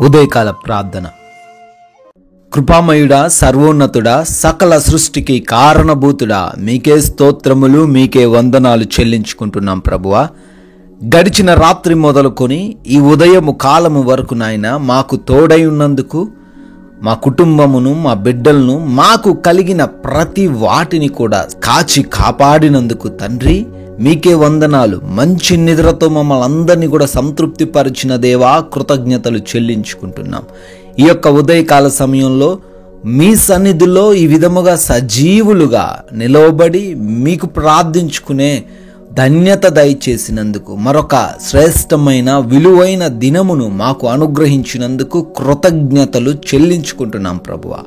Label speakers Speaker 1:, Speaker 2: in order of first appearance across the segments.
Speaker 1: ఉదయకాల ప్రార్థన. కృపామయుడా, సర్వోన్నతుడా, సకల సృష్టికి కారణభూతుడా, మీకే స్తోత్రములు, మీకే వందనాలు చెల్లించుకుంటున్నాం ప్రభువా. గడిచిన రాత్రి మొదలుకొని ఈ ఉదయము కాలము వరకు నాయన మాకు తోడై ఉన్నందుకు, మా కుటుంబమును, మా బిడ్డలను, మాకు కలిగిన ప్రతి వాటిని కూడా కాచి కాపాడినందుకు తండ్రి మీకే వందనాలు. మంచి నిద్రతో మమ్మల్ని అందరినీ కూడా సంతృప్తి పరిచిన దేవా, కృతజ్ఞతలు చెల్లించుకుంటున్నాం. ఈ యొక్క ఉదయకాల సమయంలో మీ సన్నిధిలో ఈ విధముగా సజీవులుగా నిలవబడి మీకు ప్రార్థించుకునే ధన్యత దయచేసినందుకు, మరొక శ్రేష్టమైన విలువైన దినమును మాకు అనుగ్రహించినందుకు కృతజ్ఞతలు చెల్లించుకుంటున్నాం ప్రభువా.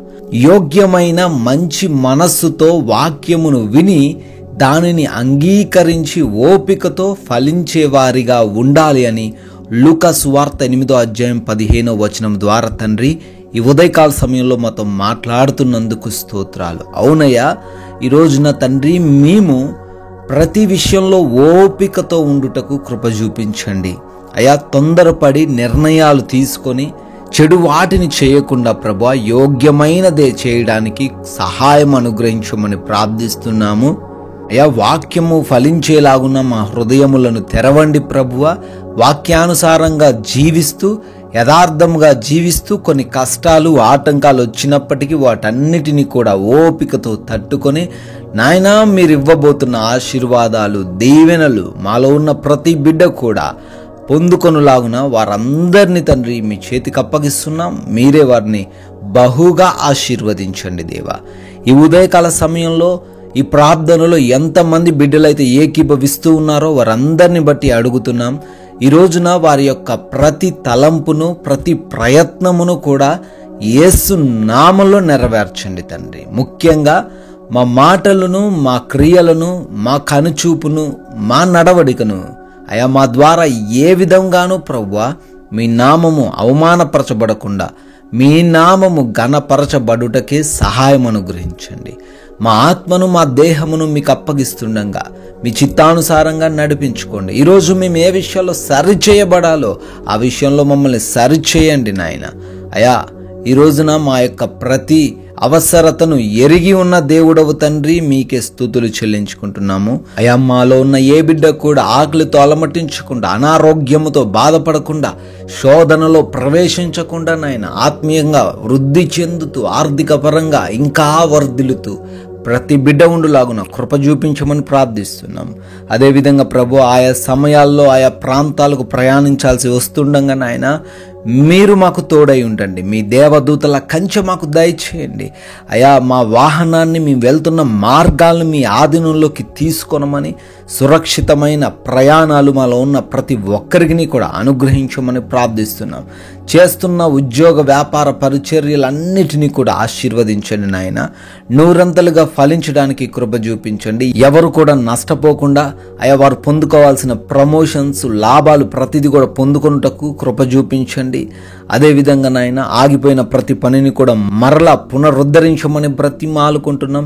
Speaker 1: యోగ్యమైన మంచి మనస్సుతో వాక్యమును విని దానిని అంగీకరించి ఓపికతో ఫలించేవారిగా ఉండాలి అని లూకా సువార్త 8:15 ద్వారా తండ్రి ఈ ఉదయకాల సమయంలో మాతో మాట్లాడుతున్నందుకు స్తోత్రాలు. అవునయ్యా, ఈ రోజున తండ్రి మేము ప్రతి విషయంలో ఓపికతో ఉండుటకు కృప చూపించండి అయ్యా. తొందరపడి నిర్ణయాలు తీసుకొని చెడు వాటిని చేయకుండా ప్రభువా, యోగ్యమైనదే చేయడానికి సహాయం అనుగ్రహించమని ప్రార్థిస్తున్నాము అయ్యా. వాక్యము ఫలించేలాగున్న మా హృదయములను తెరవండి ప్రభువ. వాక్యానుసారంగా జీవిస్తూ, యథార్థంగా జీవిస్తూ, కొన్ని కష్టాలు ఆటంకాలు వచ్చినప్పటికీ వాటన్నిటినీ కూడా ఓపికతో తట్టుకొని నాయనా మీరు ఇవ్వబోతున్న ఆశీర్వాదాలు, దీవెనలు మాలో ఉన్న ప్రతి బిడ్డ కూడా పొందుకొనులాగున వారందరినీ తండ్రి మీ చేతికి అప్పగిస్తున్నాం. మీరే వారిని బహుగా ఆశీర్వదించండి దేవా. ఈ ఉదయకాల సమయంలో ఈ ప్రార్థనలో ఎంతమంది బిడ్డలైతే ఏకీభవిస్తూ ఉన్నారో వారందరిని బట్టి అడుగుతున్నాం. ఈ రోజున వారి యొక్క ప్రతి తలంపును, ప్రతి ప్రయత్నమును కూడా యేసు నామములో నెరవేర్చండి తండ్రి. ముఖ్యంగా మా మాటలను, మా క్రియలను, మా కనుచూపును, మా నడవడికను అయా మా ద్వారా ఏ విధంగానూ ప్రభువా మీ నామము అవమానపరచబడకుండా, మీ నామము ఘనపరచబడుటకే సహాయం అనుగ్రహించండి. మా ఆత్మను, మా దేహమును మీకు అప్పగిస్తుండగా మీ చిత్తానుసారంగా నడిపించుకోండి. ఈరోజు మేము ఏ విషయంలో సరిచేయబడాలో ఆ విషయంలో మమ్మల్ని సరిచేయండి నాయన. అయా, ఈ రోజున మా యొక్క ప్రతి అవసరతను ఎరిగి ఉన్న దేవుడవు తండ్రి, మీకే స్తుతులు చెల్లించుకుంటున్నాము అయా. మాలో ఉన్న ఏ బిడ్డ కూడా ఆకలితో అలమటించకుండా, అనారోగ్యముతో బాధపడకుండా, శోధనలో ప్రవేశించకుండా నాయన ఆత్మీయంగా వృద్ధి చెందుతూ, ఆర్థిక పరంగా ఇంకా వర్ధిల్లుతూ ప్రతి బిడ్డ ఉండులాగున కృప చూపించమని ప్రార్థిస్తున్నాం. అదేవిధంగా ప్రభు, ఆయా సమయాల్లో ఆయా ప్రాంతాలకు ప్రయాణించాల్సి వస్తుండగా నాయన మీరు మాకు తోడై ఉండండి. మీ దేవదూతల కంచె మాకు దయచేయండి అయా. మా వాహనాన్ని, మేము వెళ్తున్న మార్గాలను మీ ఆధీనంలోకి తీసుకొనమని, సురక్షితమైన ప్రయాణాలు మాలో ఉన్న ప్రతి ఒక్కరికి కూడా అనుగ్రహించమని ప్రార్థిస్తున్నాం. చేస్తున్న ఉద్యోగ వ్యాపార పరిచర్యలన్నిటినీ కూడా ఆశీర్వదించండి నాయన. నూరంతలుగా ఫలించడానికి కృప చూపించండి. ఎవరు కూడా నష్టపోకుండా అయా వారు పొందుకోవాల్సిన ప్రమోషన్స్, లాభాలు ప్రతిదీ కూడా పొందుకొనుటకు కృప చూపించండి. అదేవిధంగా నాయన ఆగిపోయిన ప్రతి పనిని కూడా మరలా పునరుద్ధరించమని బ్రతిమాలుకుంటున్నాం.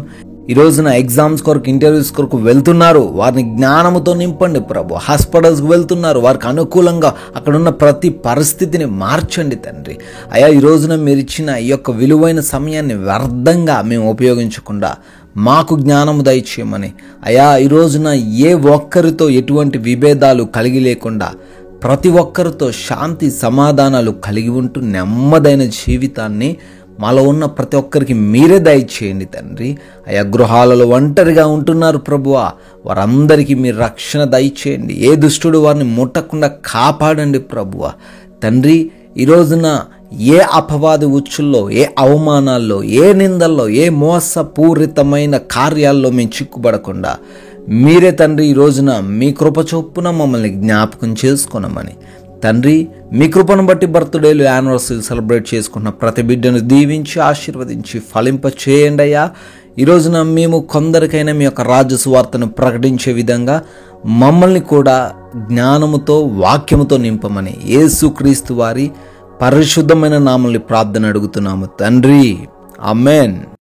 Speaker 1: ఈ రోజున ఎగ్జామ్స్ కొరకు, ఇంటర్వ్యూస్ కొరకు వెళ్తున్నారు, వారిని జ్ఞానముతో నింపండి ప్రభు. హాస్పిటల్స్కి వెళ్తున్నారు, వారికి అనుకూలంగా అక్కడున్న ప్రతి పరిస్థితిని మార్చండి తండ్రి. అయా, ఈ రోజున మీరు ఇచ్చిన ఈ యొక్క విలువైన సమయాన్ని వ్యర్థంగా మేము ఉపయోగించకుండా మాకు జ్ఞానము దయచేయమని అయా. ఈ రోజున ఏ ఒక్కరితో ఎటువంటి విభేదాలు కలిగి లేకుండా ప్రతి ఒక్కరితో శాంతి సమాధానాలు కలిగి ఉంటూ నెమ్మదైన జీవితాన్ని మాలో ఉన్న ప్రతి ఒక్కరికి మీరే దయచేయండి తండ్రి. ఆయా గృహాలలో ఒంటరిగా ఉంటున్నారు ప్రభువా, వారందరికీ మీరు రక్షణ దయచేయండి. ఏ దుష్టుడు వారిని ముట్టకుండా కాపాడండి ప్రభువా తండ్రి. ఈ రోజున ఏ అపవాది ఉచ్చుల్లో, ఏ అవమానాల్లో, ఏ నిందల్లో, ఏ మోసపూరితమైన కార్యాల్లో మేము చిక్కుబడకుండా మీరే తండ్రి ఈ రోజున మీ కృప చొప్పున మమ్మల్ని జ్ఞాపకం చేసుకొనమని తండ్రి, మీ కృపను బట్టి బర్త్డేలు, యానివర్సరీలు సెలబ్రేట్ చేసుకున్న ప్రతి బిడ్డను దీవించి ఆశీర్వదించి ఫలింప చేయండి అయ్యా. ఈ రోజున మేము కొందరికైనా మీ యొక్క రాజ్య సువార్తను ప్రకటించే విధంగా మమ్మల్ని కూడా జ్ఞానముతో, వాక్యముతో నింపమని యేసుక్రీస్తు వారి పరిశుద్ధమైన నామములో ప్రార్థన అడుగుతున్నాము తండ్రి. ఆమేన్.